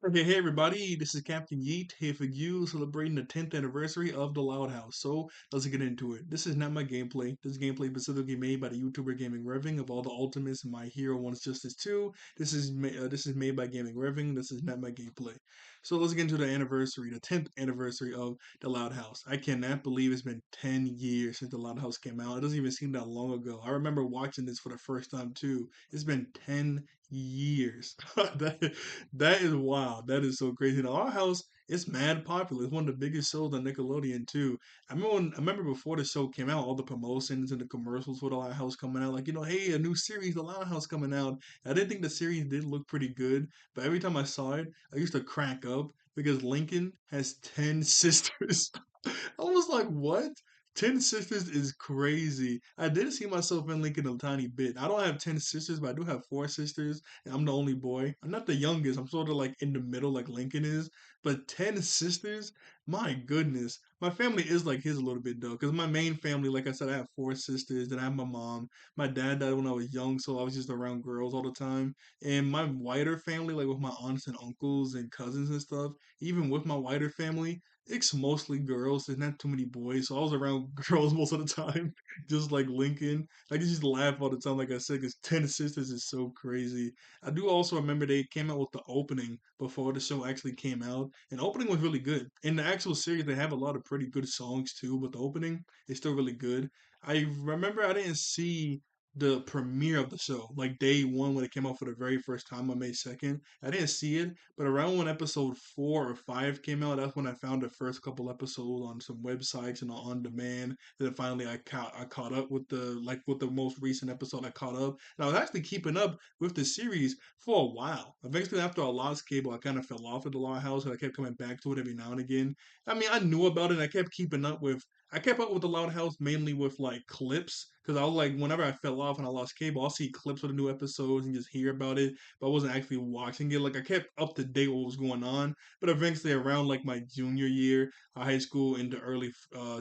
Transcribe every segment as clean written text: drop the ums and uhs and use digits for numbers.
Okay, hey everybody, this is Captain Yeet here for you, celebrating the 10th anniversary of TheLoudHouse. So let's get into it. This is not my gameplay. This gameplay specifically made by the YouTuber Gaming Revving of all the Ultimates. My Hero Wants Justice 2. This is made by Gaming Revving. This is not my gameplay. So let's get into the anniversary, the 10th anniversary of TheLoudHouse. I cannot believe it's been 10 years since TheLoudHouse came out. It doesn't even seem that long ago. I remember watching this for the first time too. It's been 10 years. That is wild. That is so crazy. Now, Our House is mad popular. It's one of the biggest shows on Nickelodeon too. I remember before the show came out, all the promotions and the commercials for the Loud House coming out, like hey, a new series, the Loud House coming out. I didn't think the series did look pretty good, but every time I saw it, I used to crack up because Lincoln has 10 sisters. I was like, what? 10 sisters is crazy. I did see myself in Lincoln a tiny bit. I don't have 10 sisters, but I do have 4 sisters, and I'm the only boy. I'm not the youngest. I'm sort of like in the middle, like Lincoln is. But 10 sisters, my goodness. My family is like his a little bit though, because my main family, like I said, I have 4 sisters. Then I have my mom. My dad died when I was young, so I was just around girls all the time. And my wider family, like with my aunts and uncles and cousins and stuff, even with my wider family, it's mostly girls. There's not too many boys, so I was around girls most of the time, just like Lincoln. I could just laugh all the time, like I said, because 10 sisters is so crazy. I do also remember they came out with the opening before the show actually came out, and the opening was really good. In the actual series, they have a lot of pretty good songs too, but the opening is still really good. I remember I didn't see the premiere of the show, like day one when it came out for the very first time on May 2nd. I didn't see it, but around when episode 4 or 5 came out, that's when I found the first couple episodes on some websites and on demand. Then finally I caught up with the most recent episode. I caught up, and I was actually keeping up with the series for a while. Eventually, after I lost cable, I kind of fell off at the Law House, and I kept coming back to it every now and again. I mean, I knew about it. And I kept keeping up with. I kept up with the Loud House mainly with like clips because I was like, whenever I fell off and I lost cable, I'll see clips of the new episodes and just hear about it, but I wasn't actually watching it. Like I kept up to date what was going on, but eventually around like my junior year, high school into early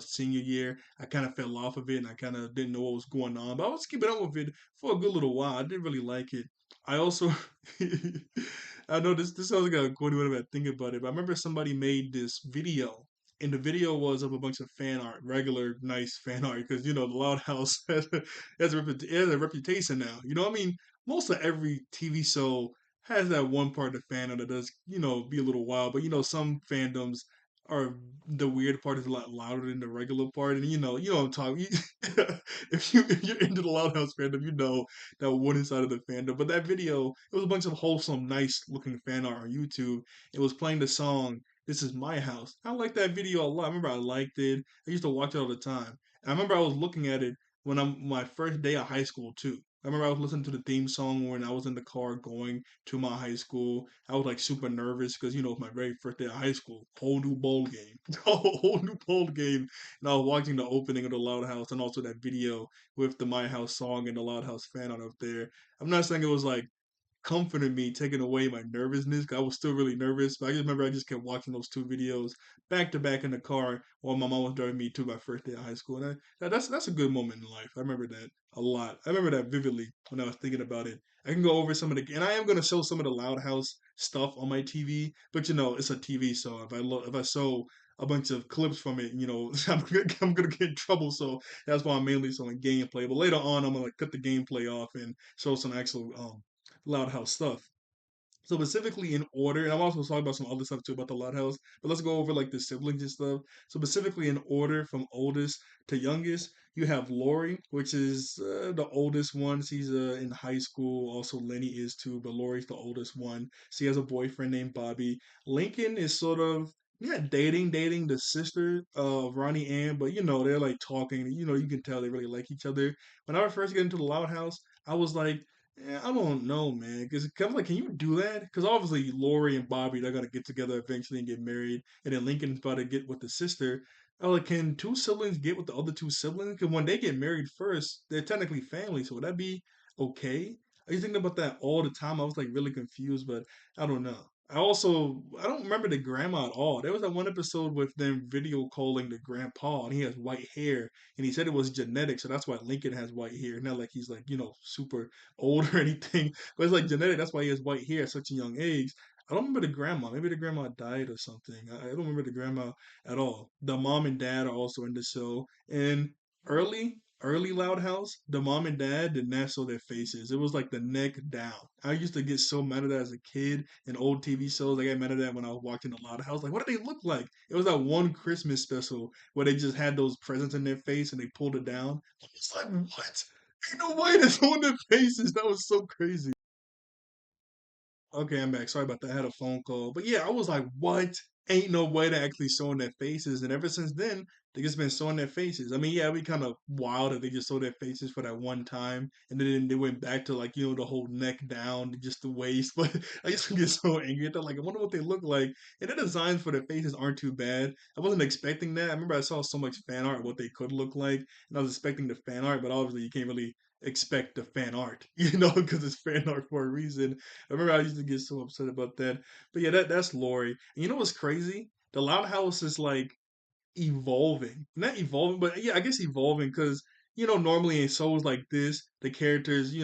senior year, I kind of fell off of it and I kind of didn't know what was going on. But I was keeping up with it for a good little while. I didn't really like it. I also, I know this sounds like a corny way to think about it, but I remember somebody made this video and the video was of a bunch of fan art, regular nice fan art, because the Loud House has a reputation now. I mean, most of every TV show has that one part of the fandom that does, be a little wild. But some fandoms are the weird part is a lot louder than the regular part, and you know what I'm talking. If you're into the Loud House fandom, you know that one side of the fandom. But that video, it was a bunch of wholesome, nice looking fan art on YouTube. It was playing the song "This Is My House." I like that video a lot. I remember I liked it. I used to watch it all the time. And I remember I was looking at it when I'm my first day of high school too. I remember I was listening to the theme song when I was in the car going to my high school. I was like super nervous because it's my very first day of high school. Whole new bowl game, a whole new bowl game. And I was watching the opening of the Loud House and also that video with the My House song and the Loud House fan art up there. I'm not saying it was like comforted me, taking away my nervousness. 'Cause I was still really nervous, but I just remember I just kept watching those two videos back to back in the car while my mom was driving me to my first day of high school. And that's a good moment in life. I remember that a lot. I remember that vividly when I was thinking about it. I can go over some of the, and I am going to show some of the Loud House stuff on my TV, but it's a TV, so if I show a bunch of clips from it, I'm gonna get in trouble. So that's why I'm mainly showing gameplay. But later on, I'm gonna cut the gameplay off and show some actual Loud House stuff. So specifically in order, and I'm also talking about some other stuff too about the Loud House, but let's go over like the siblings and stuff. So specifically in order from oldest to youngest, you have Lori, which is the oldest one. She's in high school. Also, Lenny is too, but Lori's the oldest one. She has a boyfriend named Bobby. Lincoln is sort of yeah dating the sister of Ronnie Ann, but they're like talking. You can tell they really like each other. When I first get into the Loud House, I was like. Yeah, I don't know, man. Because kind of like, can you do that? Because obviously, Lori and Bobby, they're gonna get together eventually and get married, and then Lincoln's about to get with the sister. I was like, can two siblings get with the other two siblings? Because when they get married first, they're technically family. So would that be okay? I used to think about that all the time. I was like really confused, but I don't know. I don't remember the grandma at all. There was that one episode with them video calling the grandpa, and he has white hair, and he said it was genetic, so that's why Lincoln has white hair. Not like he's like super old or anything, but it's like genetic. That's why he has white hair at such a young age. I don't remember the grandma. Maybe the grandma died or something. I don't remember the grandma at all. The mom and dad are also in the show. And early Loud House, the mom and dad did not show their faces. It was like the neck down. I used to get so mad at that as a kid in old TV shows. I got mad at that when I was watching the Loud House. Like, what did they look like? It was that one Christmas special where they just had those presents in their face and they pulled it down. It's like, what? Ain't no way they're showing their faces. That was so crazy. Okay, I'm back. Sorry about that. I had a phone call. But yeah, I was like, what? Ain't no way to actually showing their faces. And ever since then, they just been showing their faces. I mean, yeah, it'd be kind of wild if they just showed their faces for that one time. And then they went back to like, the whole neck down, just the waist. But I used to get so angry at that. Like, I wonder what they look like. And the designs for their faces aren't too bad. I wasn't expecting that. I remember I saw so much fan art, what they could look like. And I was expecting the fan art, but obviously you can't really expect the fan art, because it's fan art for a reason. I remember I used to get so upset about that. But yeah, that's Lori. And you know what's crazy? The Loud House is like evolving. Not evolving, but yeah, I guess evolving because normally in shows like this, the characters, you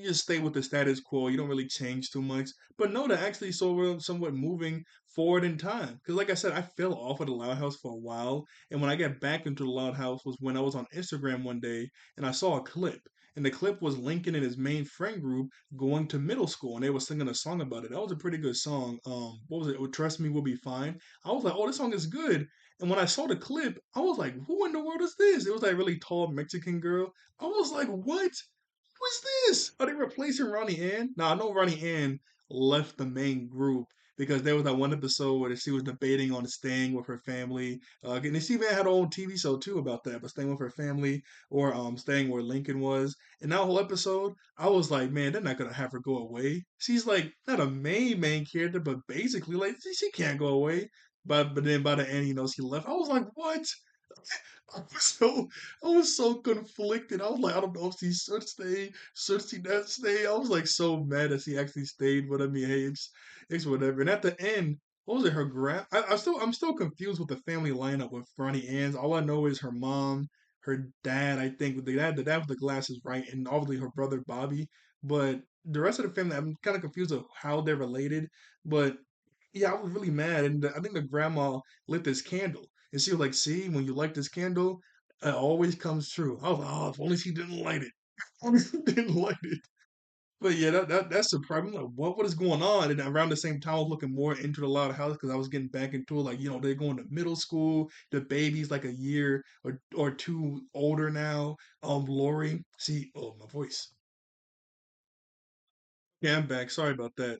just stay with the status quo. You don't really change too much. But no, they're actually somewhat moving forward in time. Because like I said, I fell off of the Loud House for a while, and when I got back into the Loud House was when I was on Instagram one day and I saw a clip. And the clip was Lincoln and his main friend group going to middle school, and they were singing a song about it. That was a pretty good song. What was it? Oh, Trust Me, We'll Be Fine. I was like, oh, this song is good. And when I saw the clip, I was like, who in the world is this? It was that really tall Mexican girl. I was like, what? Who is this? Are they replacing Ronnie Ann? Now, I know Ronnie Ann left the main group because there was that one episode where she was debating on staying with her family. And she even had her own TV show too about that, but staying with her family or staying where Lincoln was. And that whole episode, I was like, man, they're not gonna have her go away. She's like not a main character, but basically like she can't go away. But then by the end, she left. I was like, what? I was so I was so conflicted. I was like, I don't know if she should stay, should she not stay. I was like so mad that she actually stayed. But I mean, hey, it's whatever. And at the end, what was it? Her grand? I'm still confused with the family lineup with Ronnie Ann's. All I know is her mom, her dad. I think the dad with the glasses, right, and obviously her brother Bobby. But the rest of the family, I'm kind of confused of how they're related. But yeah, I was really mad, and I think the grandma lit this candle, and she was like, "See, when you light this candle, it always comes true." I was like, "Oh, if only she didn't light it. If only she didn't light it." But yeah, that's surprising. I'm like, what is going on? And around the same time, I was looking more into the Loud House because I was getting back into it. Like, they're going to middle school. The baby's like a year or two older now. Lori, see, oh, my voice. Yeah, I'm back. Sorry about that.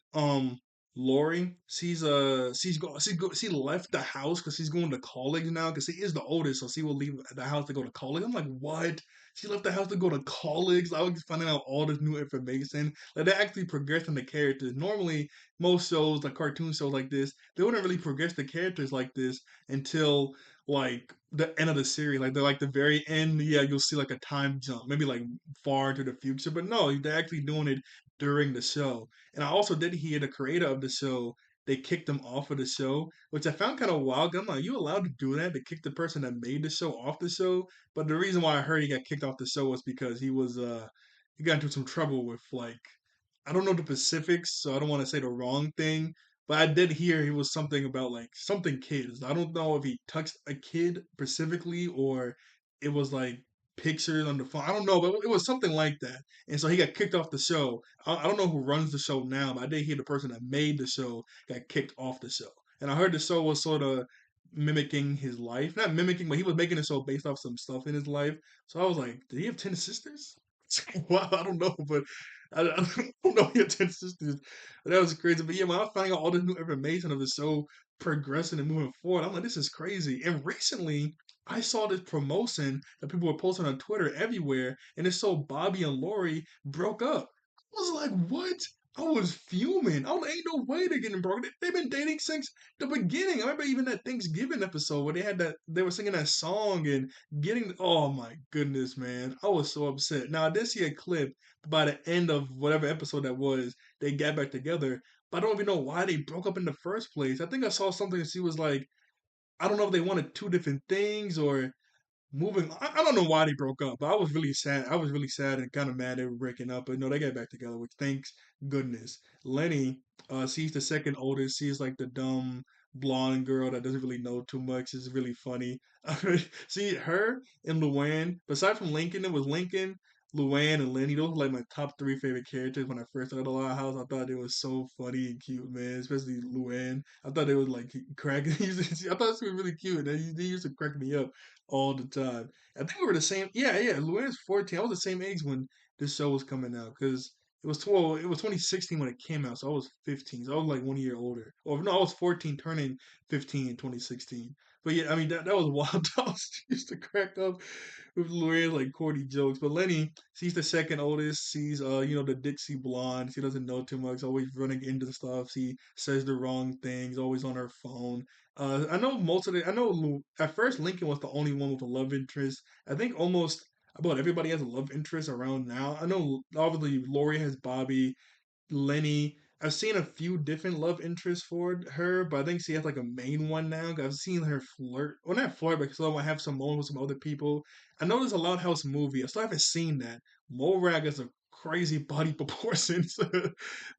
Lori, she left the house because she's going to college now because she is the oldest, so she will leave the house to go to college. I'm like, what? She left the house to go to college. I was just finding out all this new information. Like they actually progressing the characters. Normally, most shows like cartoon shows like this, they wouldn't really progress the characters like this until like the end of the series. Like they're like the very end. Yeah, you'll see like a time jump, maybe like far into the future. But no, they're actually doing it during the show. And I also did hear the creator of the show, they kicked him off of the show, which I found kind of wild. 'Cause I'm like, you allowed to do that to kick the person that made the show off the show? But the reason why I heard he got kicked off the show was because he got into some trouble with like I don't know the specifics, so I don't want to say the wrong thing. But I did hear he was something about like something kids. I don't know if he touched a kid specifically or it was like pictures on the phone. I don't know, but it was something like that. And so he got kicked off the show. I don't know who runs the show now, but I did hear the person that made the show got kicked off the show. And I heard the show was sort of mimicking his life. Not mimicking, but he was making the show based off some stuff in his life. So I was like, did he have 10 sisters? Wow, I don't know, but I don't know he had 10 sisters. That was crazy. But yeah, when I was finding out all this new information of the show progressing and moving forward, I'm like, this is crazy. And recently, I saw this promotion that people were posting on Twitter everywhere, and it's so Bobby and Lori broke up. I was like, what? I was fuming. I was like, ain't no way they're getting broken. They've been dating since the beginning. I remember even that Thanksgiving episode where they were singing that song and getting. Oh my goodness, man! I was so upset. Now I did see a clip by the end of whatever episode that was. They got back together, but I don't even know why they broke up in the first place. I think I saw something. She was like, I don't know if they wanted two different things or moving. I don't know why they broke up, but I was really sad. I was really sad and kind of mad they were breaking up. But no, they got back together, which thanks goodness. Lenny, she's the second oldest. She's like the dumb blonde girl that doesn't really know too much. Is really funny. See her and Luann. Aside from Lincoln, it was Lincoln, Luann, and Lenny. Those were like my top three favorite characters when I first started the Loud House. I thought they was so funny and cute, man. Especially Luann. I thought they was like cracking. I thought she was really cute, and they used to crack me up all the time. I think we were the same. Yeah, yeah. Luann's 14. I was the same age when this show was coming out because it was 12. It was 2016 when it came out, so I was 15. So I was like 1 year older. Or no, I was 14, turning 15 in 2016. But yeah, I mean that was wild. I was used to crack up with Luann's like corny jokes. But Lenny, she's the second oldest. She's the Dixie blonde. She doesn't know too much. Always running into stuff. She says the wrong things. Always on her phone. I know most of the. I know at first Lincoln was the only one with a love interest. I think almost about everybody has a love interest around now. I know obviously Lori has Bobby. Lenny. I've seen a few different love interests for her, but I think she has like a main one now. I've seen her flirt, well, not flirt, but so I have some moments with some other people. I know there's a Loud House movie. I still haven't seen that. Morag is a crazy body proportions,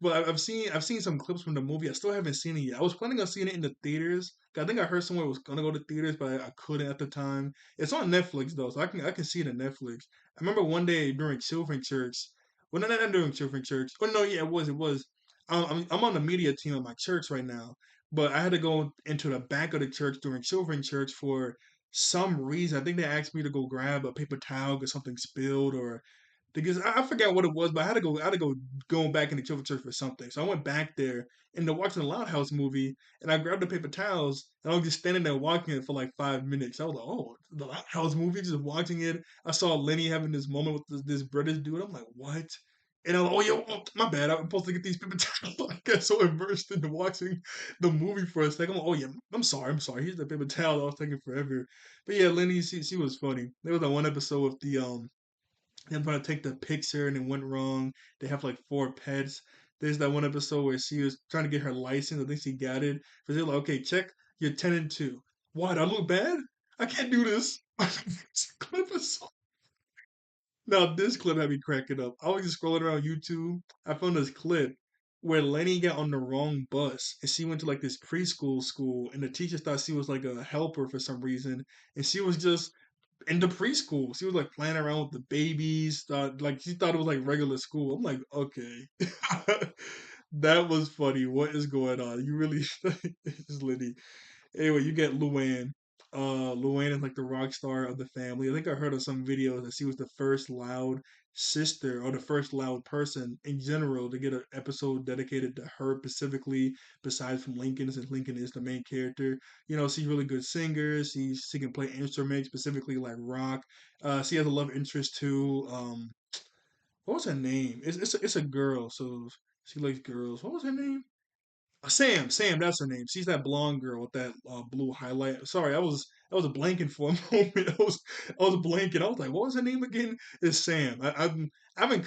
but I've seen some clips from the movie. I still haven't seen it yet. I was planning on seeing it in the theaters. I think I heard somewhere it was gonna go to theaters, but I couldn't at the time. It's on Netflix though, so I can see it on Netflix. I remember one day during Children Church. Well, no, not doing children church. Oh no, yeah, it was. I'm on the media team at my church right now, but I had to go into the back of the church during children church for some reason. I think they asked me to go grab a paper towel because something spilled, or because I forgot what it was, but I had to go going back in the children's church for something. So I went back there and they're watching the Loud House movie, and I grabbed the paper towels and I was just standing there watching it for like 5 minutes. I was like, oh, the Loud House movie, just watching it. I saw Lenny having this moment with this British dude. I'm like, what? And I'm like, oh yeah, oh, my bad. I'm supposed to get these paper towels. I got so immersed into watching the movie for a second. I'm like, oh yeah, I'm sorry. Here's the paper towel. I was taking forever. But yeah, Lenny, she was funny. There was that one episode with them trying to take the picture and it went wrong. They have like four pets. There's that one episode where she was trying to get her license. I think she got it. But they're like, okay, check your 10 and 2. What? I look bad? I can't do this. This clip is so. Now, this clip had me cracking up. I was just scrolling around YouTube. I found this clip where Lenny got on the wrong bus and she went to like this preschool school and the teacher thought she was like a helper for some reason. And she was just in the preschool. She was like playing around with the babies. Like she thought it was like regular school. I'm like, okay, that was funny. What is going on? You really it's Liddy. Anyway, you get Luann. Luann is like the rock star of the family. I think I heard of some videos that she was the first loud sister or the first loud person in general to get an episode dedicated to her specifically, besides from Lincoln, since Lincoln is the main character. She's a really good singer. She can play instruments, specifically like rock. She has a love interest too. What was her name? It's a girl, so she likes girls. What was her name? Sam, that's her name. She's that blonde girl with that blue highlight. Sorry, I was blanking for a moment. I was blanking. I was like, what was her name again? It's Sam. I haven't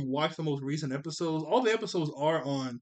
watched the most recent episodes. All the episodes are on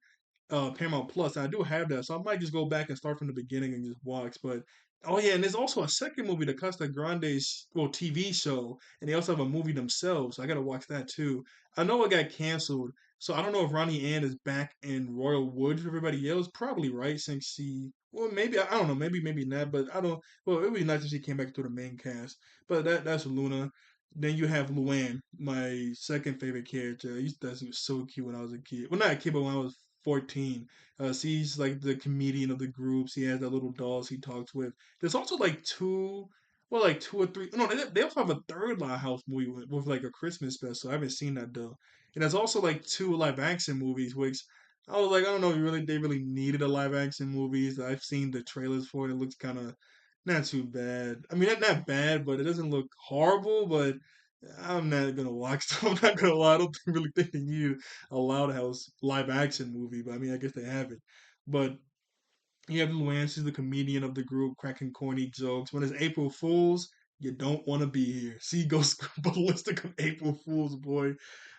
Paramount Plus, and I do have that, so I might just go back and start from the beginning and just watch. But oh yeah, and there's also a second movie, the Costa Grande's TV show, and they also have a movie themselves. So I gotta watch that too. I know it got canceled, so I don't know if Ronnie Ann is back in Royal Woods with everybody else. Probably right, since she. Well, maybe I don't know. Maybe not. But I don't. Well, it would be nice if she came back to the main cast. But that's Luna. Then you have Luann, my second favorite character. I used to think she was so cute when I was a kid. Well, not a kid, but when I was 14. She's like the comedian of the group. She has that little dolls he talks with. There's also like two, well, like two or three. No, they also have a third Live House movie with like a Christmas special. I haven't seen that though. And there's also like two live action movies, which I was like, I don't know, they really needed a live action movies. I've seen the trailers for it. It looks kind of not too bad. I mean, not bad, but it doesn't look horrible. But I'm not gonna watch them. I'm not gonna lie. I don't really think they need a Loud House live action movie. But I mean, I guess they have it. But you have Luann. She's the comedian of the group, cracking corny jokes. When it's April Fools, you don't want to be here. She goes ballistic of April Fools, boy.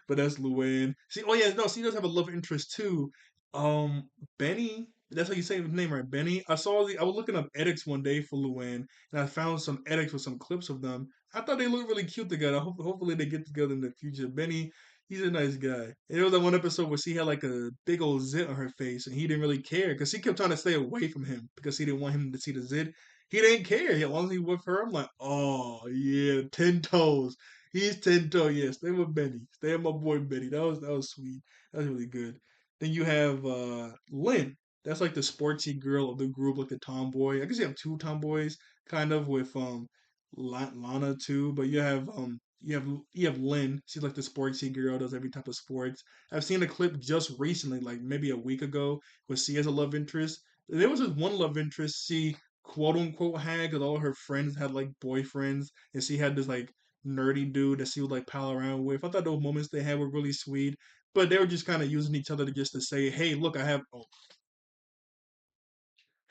But that's Luann. Oh yeah, no, she does have a love interest too. Um, Benny. That's how you say his name, right? Benny. I was looking up edits one day for Luan, and I found some edits with some clips of them. I thought they looked really cute together. Hopefully they get together in the future. Benny, he's a nice guy. And there was that one episode where she had like a big old zit on her face, and he didn't really care because she kept trying to stay away from him because he didn't want him to see the zit. He didn't care. As long as he was with her, I'm like, oh yeah, 10 toes. He's 10 toe. Yeah, stay with Benny. Stay with my boy Benny. That was sweet. That was really good. Then you have Lynn. That's like the sportsy girl of the group, like the tomboy. I guess you have two tomboys, kind of with Lana too. But you have Lynn. She's like the sportsy girl, does every type of sports. I've seen a clip just recently, like maybe a week ago, where she has a love interest. There was this one love interest she quote unquote had because all her friends had like boyfriends, and she had this like nerdy dude that she would like pal around with. I thought those moments they had were really sweet, but they were just kind of using each other to just to say, "Hey, look, I have." Oh,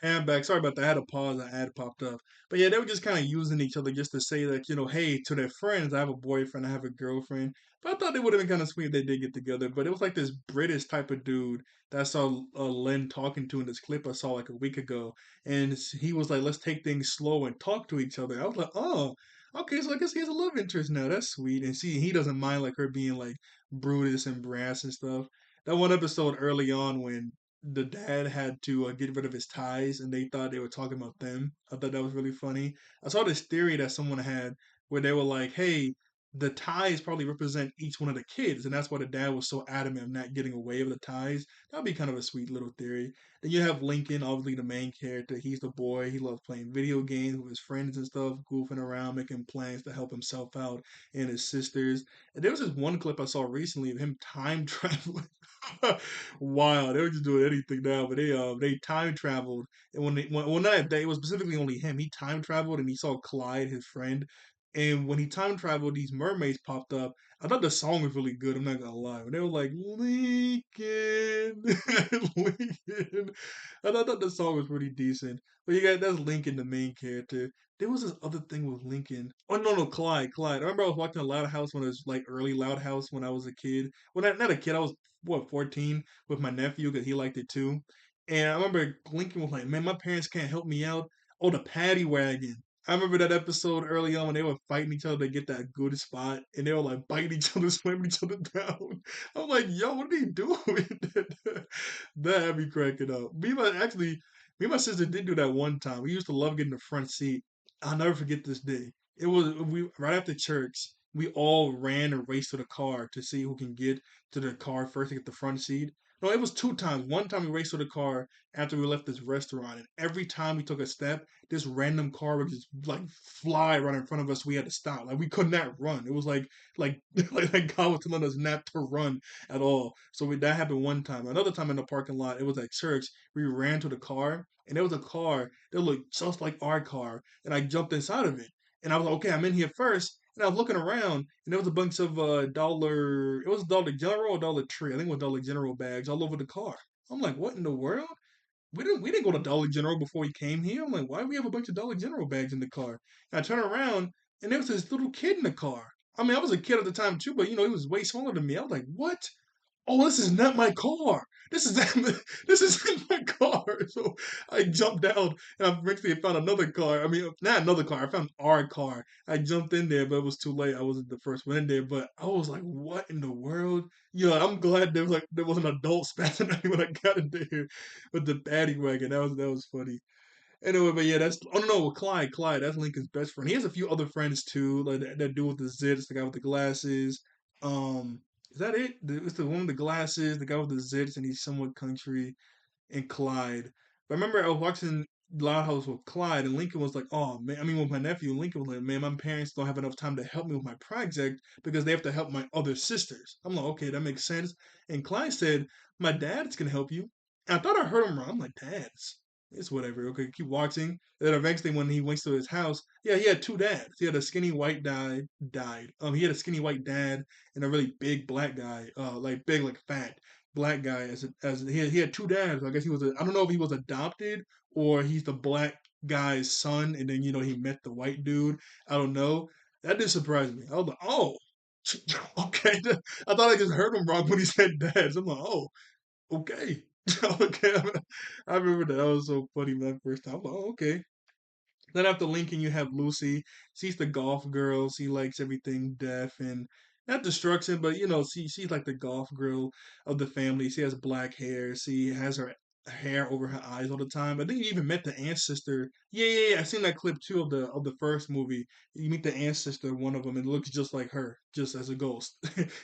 handbag. Sorry about that. I had a pause. An ad popped up. But yeah, they were just kind of using each other just to say that, hey, to their friends, I have a boyfriend, I have a girlfriend. But I thought they would have been kind of sweet if they did get together. But it was like this British type of dude that I saw Len talking to in this clip I saw like a week ago. And he was like, let's take things slow and talk to each other. I was like, oh, okay, so I guess he has a love interest now. That's sweet. And see, he doesn't mind like her being like Brutus and brass and stuff. That one episode early on when the dad had to get rid of his ties and they thought they were talking about them. I thought that was really funny. I saw this theory that someone had where they were like, hey, the ties probably represent each one of the kids, and that's why the dad was so adamant of not getting away with the ties. That would be kind of a sweet little theory. Then you have Lincoln, obviously the main character. He's the boy. He loves playing video games with his friends and stuff, goofing around, making plans to help himself out and his sisters. And there was this one clip I saw recently of him time traveling. Wow, they were just doing anything now, but they time traveled, and well not that day, it was specifically only him. He time traveled and he saw Clyde, his friend, and when he time traveled, these mermaids popped up. I thought the song was really good. I'm not gonna lie. When they were like Lincoln, Lincoln, I thought the song was pretty decent. But you got that's Lincoln, the main character. There was this other thing with Lincoln. Oh no, no, Clyde, Clyde. I remember I was watching a Loud House when it was like early Loud House when I was a kid. Well, not a kid. I was what 14 with my nephew because he liked it too. And I remember Lincoln was like, "Man, my parents can't help me out." Oh, the paddy wagon. I remember that episode early on when they were fighting each other to get that good spot, and they were like biting each other, slamming each other down. I'm like, "Yo, what are you doing?" That had me cracking up. Me and my sister did do that one time. We used to love getting the front seat. I'll never forget this day. It was we right after church. We all ran and raced to the car to see who can get to the car first to get the front seat. No, it was two times. One time we raced to the car after we left this restaurant, and every time we took a step, this random car would just like fly right in front of us. We had to stop. Like we could not run. It was like like God was telling us not to run at all. So that happened one time. Another time in the parking lot, it was at church. We ran to the car, and there was a car that looked just like our car, and I jumped inside of it. And I was like, okay, I'm in here first. And I was looking around, and there was a bunch of dollar. It was Dollar General or Dollar Tree. I think it was Dollar General bags all over the car. I'm like, what in the world? We didn't go to Dollar General before we came here. I'm like, why do we have a bunch of Dollar General bags in the car? And I turn around, and there was this little kid in the car. I mean, I was a kid at the time too, but he was way smaller than me. I was like, what? Oh, this is not my car. This is this isn't my car. So I jumped down and I eventually found another car. I mean, not another car. I found our car. I jumped in there, but it was too late. I wasn't the first one in there. But I was like, "What in the world?" I'm glad there was an adult spazzing at me when I got in there with the paddy wagon. That was funny. Anyway, but yeah, that's oh no, Clyde. Clyde, that's Lincoln's best friend. He has a few other friends too, like that dude with the zits, the guy with the glasses. Um, is that it? It's the one with the glasses, the guy with the zits, and he's somewhat country. And Clyde. But I remember I was watching Loud House with Clyde, and Lincoln was like, "Oh man," I mean with my nephew. Lincoln was like, "Man, my parents don't have enough time to help me with my project because they have to help my other sisters." I'm like, "Okay, that makes sense." And Clyde said, "My dad's gonna help you." And I thought I heard him wrong. I'm like, "Dads." It's whatever. Okay, keep watching. And then eventually, when he went to his house, yeah, he had two dads. He had a skinny white died. He had a skinny white dad and a really big black guy. Like big, like fat black guy as he had two dads. I guess I don't know if he was adopted or he's the black guy's son, and then he met the white dude. I don't know. That did surprise me. I was like, oh, okay. I thought I just heard him wrong when he said dads. I'm like, oh, okay. Okay, I remember that. That was so funny that first time. I'm like, oh, okay. Then after Lincoln, you have Lucy. She's the golf girl. She likes everything deaf and not destruction, but she's like the golf girl of the family. She has black hair. She has her hair over her eyes all the time. I think you even met the ancestor. Yeah, yeah, yeah. I seen that clip too of the first movie. You meet the ancestor, one of them, and it looks just like her, just as a ghost.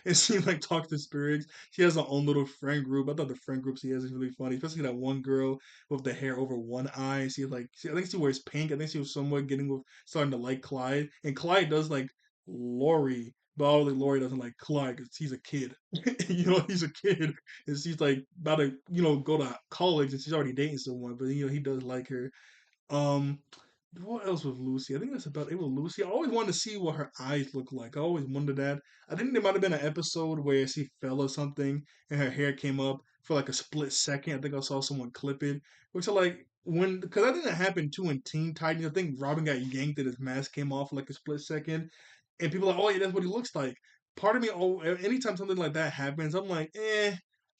And she like talks to spirits. She has her own little friend group. I thought the friend group she has is really funny, especially that one girl with the hair over one eye. I think she wears pink. I think she was somewhat getting with starting to like Clyde, and Clyde does like Lori, but obviously Lori doesn't like Clyde because he's a kid. He's a kid, and she's like about to go to college, and she's already dating someone, but he does like her. Um, what else was Lucy? I think that's about it with Lucy. I always wanted to see what her eyes look like. I always wondered that. I think there might have been an episode where she fell or something and her hair came up for like a split second. I think I saw someone clip it. Which are like because I think that happened too in Teen Titans. I think Robin got yanked and his mask came off for like a split second. And people are like, oh yeah, that's what he looks like. Part of me, anytime something like that happens, I'm like,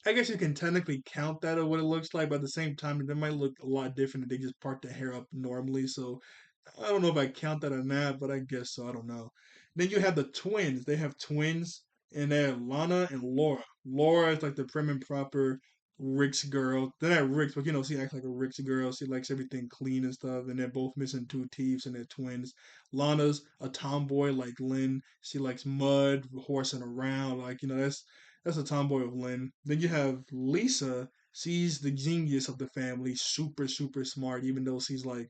I guess you can technically count that or what it looks like, but at the same time, it might look a lot different if they just part the hair up normally. So I don't know if I count that or not, but I guess so. I don't know. Then you have the twins. They have twins, and they're Lana and Laura. Laura is like the prim and proper Rick's girl. They're not Rick's, but she acts like a Rick's girl. She likes everything clean and stuff, and they're both missing two teeth, and they're twins. Lana's a tomboy like Lynn. She likes mud, horsing around. Like, that's a tomboy of Lynn. Then you have Lisa. She's the genius of the family, super, super smart, even though she's like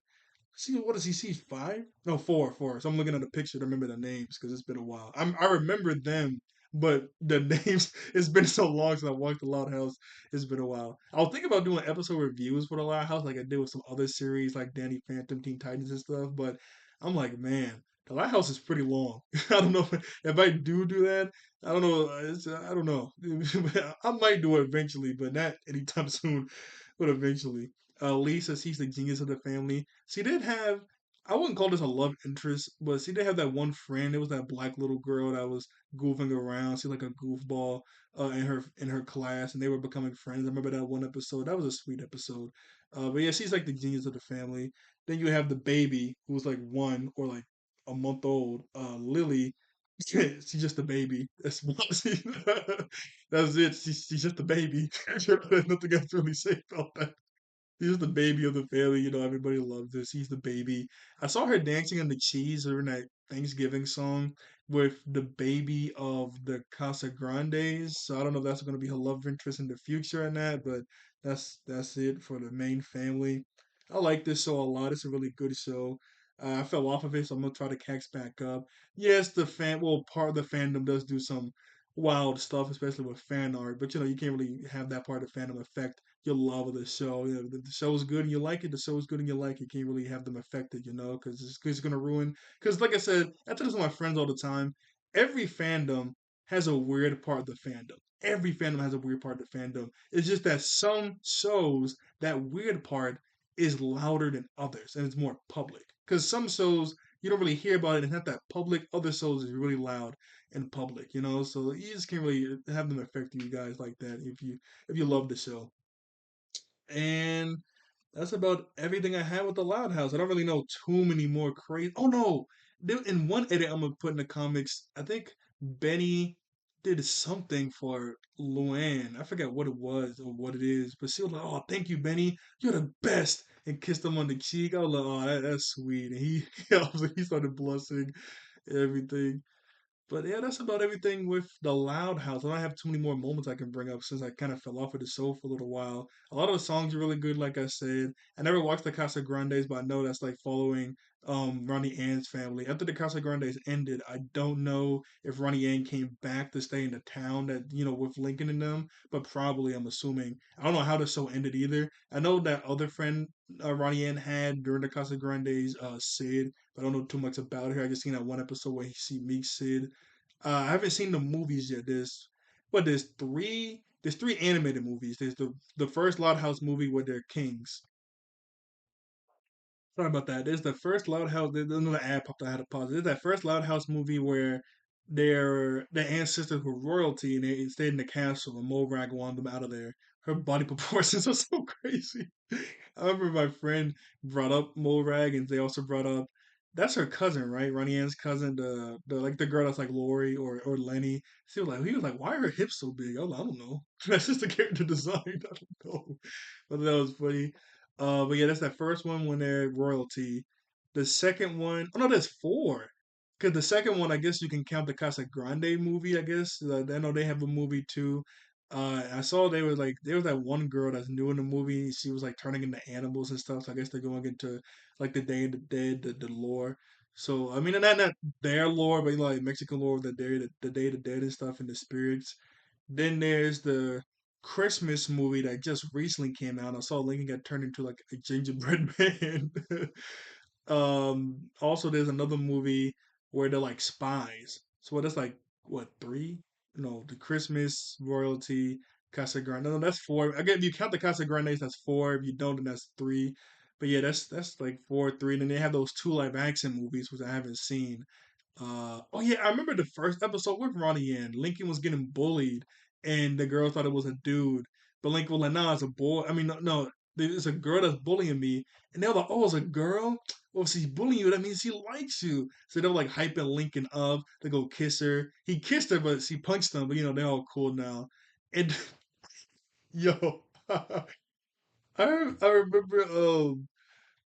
see, what does he see? Five? No, four, four. So I'm looking at a picture to remember the names because it's been a while. I remember them, but the names. It's been so long since I watched the Loud House. It's been a while. I was thinking about doing episode reviews for the Loud House, like I did with some other series, like Danny Phantom, Teen Titans, and stuff. But I'm like, man, the Loud House is pretty long. I don't know if I do that. I don't know. I don't know. I might do it eventually, but not anytime soon. But eventually. Lisa, she's the genius of the family. She did have, I wouldn't call this a love interest, but she did have that one friend. It was that black little girl that was goofing around. She like a goofball in her class, and they were becoming friends. I remember that one episode. That was a sweet episode. But yeah, she's like the genius of the family. Then you have the baby who's like one or like a month old. Lily, she's just a baby. That's it. She's just a baby. There's nothing else to really say about that. She's the baby of the family. Everybody loves her. She's the baby. I saw her dancing on the cheese during that Thanksgiving song with the baby of the Casa Grandes. So I don't know if that's going to be her love interest in the future or not, but that's it for the main family. I like this show a lot. It's a really good show. I fell off of it, so I'm gonna try to catch back up. Yes, part of the fandom does do some wild stuff, especially with fan art, but you can't really have that part of the fandom affect your love of the show. The show is good and you like it. The show is good and you like it. Can't really have them affected, because it's gonna ruin. Because like I said, I tell this to my friends all the time. Every fandom has a weird part of the fandom. Every fandom has a weird part of the fandom. It's just that some shows that weird part is louder than others and it's more public. Because some shows you don't really hear about it. It's not that public. Other shows is really loud and public. So you just can't really have them affect you guys like that if you love the show. And that's about everything I had with the Loud House. I don't really know too many more crazy. Oh no, in one edit I'm gonna put in the comics. I think Benny did something for Luann. I forget what it was or what it is, but she was like, "Oh, thank you, Benny. You're the best," and kissed him on the cheek. I was like, "Oh, that's sweet." And he started blushing, and everything. But yeah, that's about everything with the Loud House. I don't have too many more moments I can bring up since I kind of fell off of the show for a little while. A lot of the songs are really good, like I said. I never watched the Casa Grandes, but I know that's like following Ronnie Ann's family. After the Casa Grandes ended, I don't know if Ronnie Ann came back to stay in the town that with Lincoln and them, but probably I'm assuming. I don't know how the show ended either. I know that other friend Ronnie Ann had during the Casa Grandes, Sid, but I don't know too much about her. I just seen that one episode where he meets Sid. I haven't seen the movies yet. There's three animated movies. There's the first Loud House movie where they're kings. Sorry about that. There's the first Loud House. There's another ad popped. I had to pause. There's that first Loud House movie where their ancestors were royalty and they stayed in the castle and Morag wanted them out of there. her body proportions are so crazy. I remember my friend brought up Morag, and they also brought up that's her cousin, right? Ronnie Ann's cousin, the like the girl that's like Lori or Lenny. He was like, why are her hips so big? I was like, I don't know. That's just the character design. I don't know, but that was funny. But yeah, that's that first one when they're royalty. The second one, oh no, there's four. Cause the second one, I guess you can count the Casa Grande movie. I guess I know they have a movie too. I saw they were like there was that one girl that's new in the movie. She was like turning into animals and stuff. So I guess they're going into like the Day of the Dead, the lore. So I mean, not their lore, but like Mexican lore, the Day of the Dead and stuff, and the spirits. Then there's the Christmas movie that just recently came out. I saw Lincoln got turned into like a gingerbread man. Also, there's another movie where they're like spies. So that's like what three? No, the Christmas royalty, Casa Grande. No, that's four. I guess if you count the Casa Grandes, that's four. If you don't, then that's three. But yeah, that's like four, three. And then they have those two live action movies which I haven't seen. Oh yeah, I remember the first episode with Ronnie Yen. Lincoln was getting bullied, and the girl thought it was a dude, but Lincoln was like, "Nah, it's a boy. I mean, no, no, it's a girl that's bullying me." And they were like, "Oh, it's a girl. Well, if she's bullying you, that means she likes you." So they were like hyping Lincoln up to go kiss her. He kissed her, but she punched him. But they're all cool now. And yo, I remember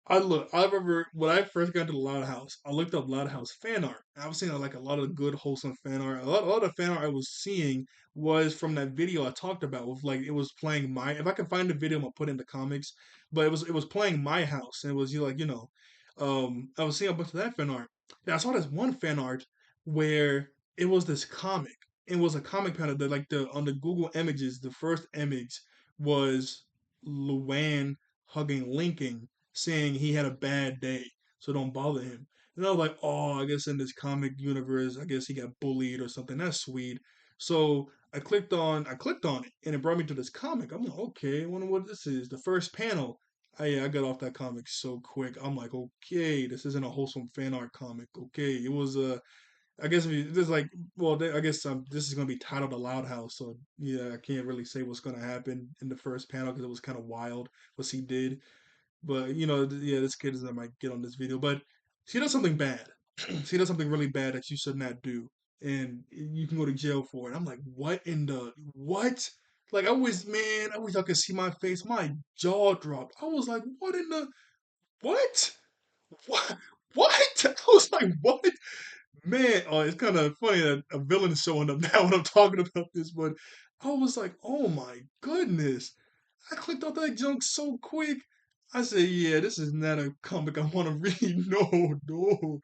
I remember when I first got to the Loud House, I looked up Loud House fan art. I was seeing like a lot of good, wholesome fan art. A lot of fan art I was seeing was from that video I talked about with like it was playing my if I can find the video, I'm gonna put it in the comics. But it was playing my house and it was I was seeing a bunch of that fan art. And I saw this one fan art where it was this comic. It was a comic panel that like the on the Google images, the first image was Luann hugging Lincoln saying he had a bad day, so don't bother him. And I was like, oh, I guess in this comic universe, I guess he got bullied or something. That's sweet. So I clicked on it, and it brought me to this comic. I'm like, okay, I wonder what this is. The first panel. I got off that comic so quick. I'm like, okay, this isn't a wholesome fan art comic. Okay, it was I guess this like well, I guess this is gonna be titled "The Loud House," so yeah, I can't really say what's gonna happen in the first panel because it was kind of wild what she did. But yeah, this kid is that might get on this video, but she does something bad. She does something really bad that you should not do, and you can go to jail for it. I'm like, what in the what? Like I wish I could see my face. My jaw dropped. I was like, what in the what? What? What? I was like, what? Man, oh, it's kind of funny that a villain is showing up now when I'm talking about this, but I was like, oh my goodness. I clicked off that junk so quick. I said, yeah, this is not a comic I want to read. No, no.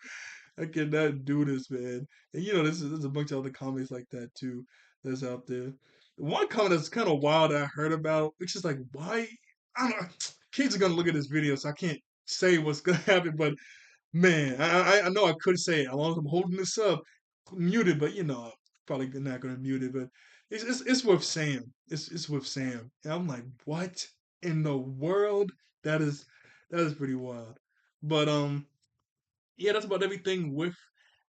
I cannot do this, man. And there's a bunch of other comics like that too that's out there. One comic that's kind of wild that I heard about, which is like, why? I don't know. Kids are gonna look at this video, so I can't say what's gonna happen. But man, I know I could say it. As long as I'm holding this up, muted, but probably not gonna mute it. But it's with Sam. It's with Sam, and I'm like, what in the world? That is that is pretty wild. But yeah, that's about everything with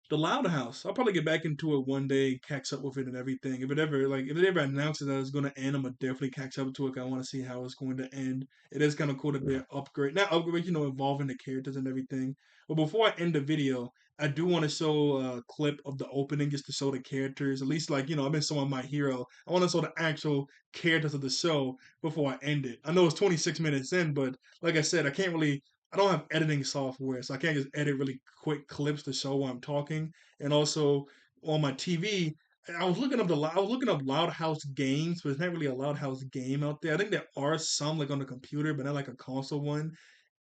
the Loud House. I'll probably get back into it one day, catch up with it and everything. If it ever announces that it's gonna end, I'm gonna definitely catch up to it. 'Cause I want to see how it's going to end. It is kind of cool that they're not upgrade, involving the characters and everything. But before I end the video, I do want to show a clip of the opening just to show the characters. At least I've been showing My Hero. I want to show the actual characters of the show before I end it. I know it's 26 minutes in, but like I said, I don't have editing software, so I can't just edit really quick clips to show while I'm talking. And also on my TV, I was looking up Loud House games, but it's not really a Loud House game out there. I think there are some like on the computer, but not like a console one.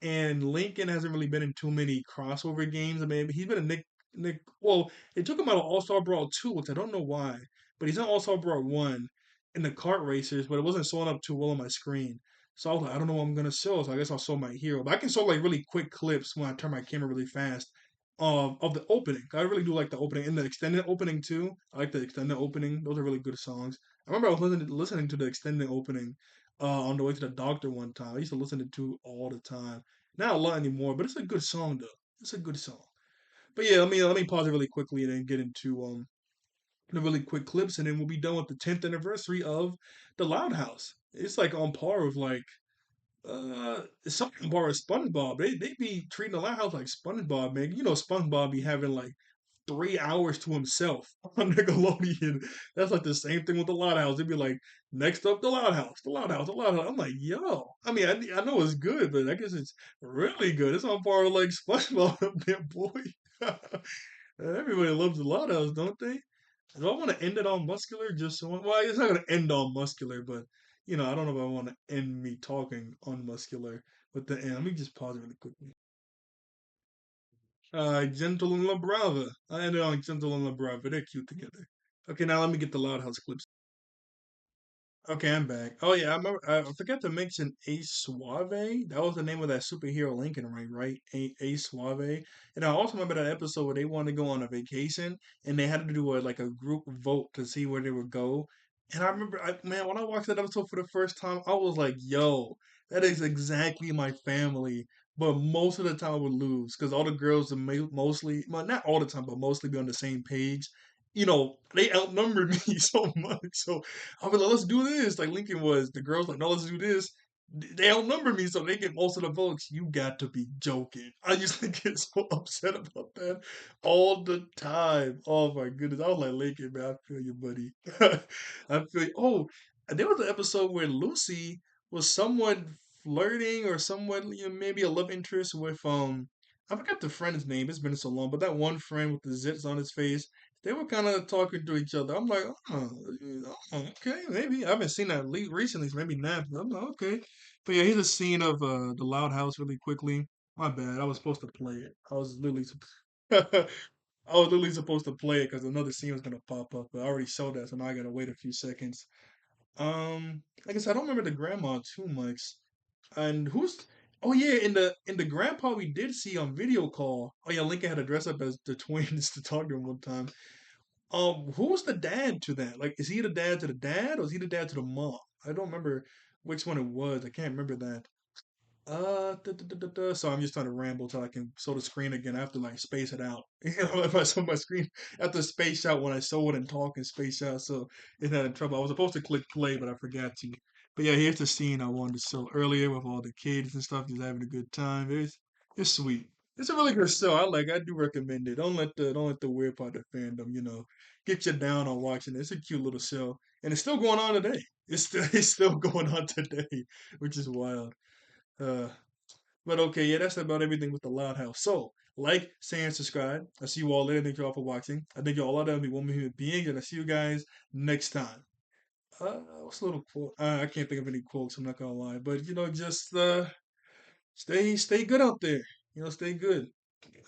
And Lincoln hasn't really been in too many crossover games. I mean, he's been a Nick. Well, they took him out of All Star Brawl 2, which I don't know why, but he's in All Star Brawl 1 in the kart racers, but it wasn't showing up too well on my screen. So I was like, I don't know what I'm gonna show, so I guess I'll show My Hero. But I can show like really quick clips when I turn my camera really fast of the opening. I really do like the opening and the extended opening too. I like the extended opening; those are really good songs. I remember I was listening to the extended opening on the way to the doctor one time. I used to listen to it all the time. Not a lot anymore, but it's a good song though. It's a good song. But yeah, let me pause it really quickly and then get into the really quick clips, and then we'll be done with the 10th anniversary of the Loud House. It's like on par with like it's something more with SpongeBob. They be treating the Loud House like SpongeBob, man. You know SpongeBob be having like 3 hours to himself on Nickelodeon. That's like the same thing with the Loud House. They'd be like, next up, the Loud House, the Loud House, the Loud House. I'm like, yo. I mean, I know it's good, but I guess it's really good. It's on par with like SpongeBob up there, boy. Everybody loves the Loud House, don't they? Do I want to end it on muscular? Just so well, it's not going to end on muscular, but I don't know if I want to end me talking on muscular with the end. Let me just pause it really quickly. Gentle and La Brava. I ended on Gentle and La Brava. They're cute together. Okay, now let me get the Loud House clips. Okay, I'm back. Oh yeah, I remember. I forgot to mention Ace Suave. That was the name of that superhero Lincoln ring, right? Ace Suave. And I also remember that episode where they wanted to go on a vacation and they had to do like a group vote to see where they would go. And I remember, man, when I watched that episode for the first time, I was like, "Yo, that is exactly my family." But most of the time, I would lose because all the girls are mostly, well, not all the time, but mostly be on the same page. They outnumbered me so much. So I'll be like, let's do this. Like Lincoln was. The girls like, no, let's do this. They outnumber me, so they get most of the votes. You got to be joking. I used to get so upset about that all the time. Oh my goodness. I was like, Lincoln, man, I feel you, buddy. I feel you. Oh, and there was an episode where Lucy was someone flirting or someone, maybe a love interest with I forgot the friend's name. It's been so long, but that one friend with the zits on his face, they were kind of talking to each other. I'm like, okay, maybe I haven't seen that recently, so maybe not. But I'm like, okay, but yeah, here's a scene of the Loud House really quickly. My bad, I was supposed to play it. I was literally supposed to play it because another scene was gonna pop up, but I already showed that, so now I gotta wait a few seconds. Like I said, I don't remember the grandma too much. And who's? Oh yeah, in the grandpa we did see on video call. Oh yeah, Lincoln had to dress up as the twins to talk to him one time. Who's the dad to that? Like, is he the dad to the dad, or is he the dad to the mom? I don't remember which one it was. I can't remember that. So I'm just trying to ramble till I can show the screen again. I have to like space it out. If I show my screen, I have to space out when I show it and talk and space out, so it's not in trouble. I was supposed to click play, but I forgot to. But yeah, here's the scene I wanted to show earlier with all the kids and stuff, just having a good time. It's sweet. It's a really good show. I do recommend it. Don't let the weird part of fandom, get you down on watching it. It's a cute little show, and it's still going on today. It's still going on today, which is wild. Uh, but okay, yeah, that's about everything with the Loud House. So, like, share, and subscribe. I see you all later. Thank you all for watching. I think you all out there be one human being, and I see you guys next time. What's a little quote? I can't think of any quotes. I'm not gonna lie, but just stay good out there. Stay good.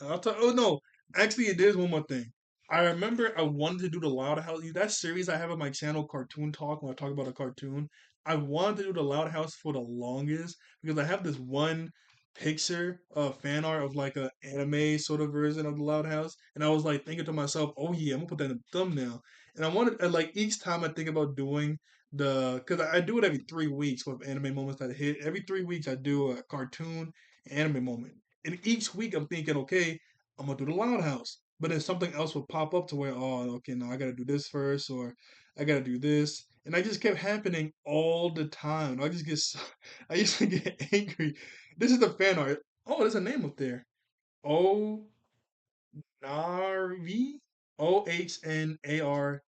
I'll tell. Oh no, actually, there's one more thing. I remember I wanted to do the Loud House. That series I have on my channel, Cartoon Talk, when I talk about a cartoon. I wanted to do the Loud House for the longest because I have this one picture of fan art of like a anime sort of version of the Loud House, and I was like thinking to myself, "Oh yeah, I'm gonna put that in the thumbnail." And I wanted, and like each time I think about doing because I do it every 3 weeks with anime moments that hit. Every 3 weeks I do a cartoon anime moment. And each week I'm thinking, okay, I'm gonna do the Loud House. But then something else will pop up to where, oh, okay, now I gotta do this first, or I gotta do this. And I just kept happening all the time. I just get so, I used to get angry. This is the fan art. Oh, there's a name up there. Oh Narv, Ohnarev.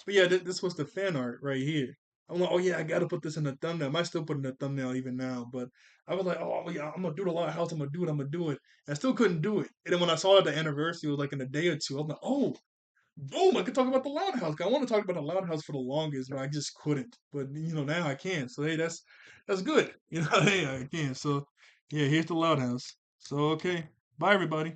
But yeah, this was the fan art right here. I'm like, oh yeah, I gotta put this in the thumbnail. I might still put it in the thumbnail even now, but I was like, oh yeah, I'm gonna do the Loud House. I'm gonna do it. I'm gonna do it. And I still couldn't do it. And then when I saw it, the anniversary was like in a day or two. I was like, oh, boom! I could talk about the Loud House. I want to talk about the Loud House for the longest, but I just couldn't. But now I can. So hey, that's good. Hey, I can. So yeah, here's the Loud House. So okay, bye everybody.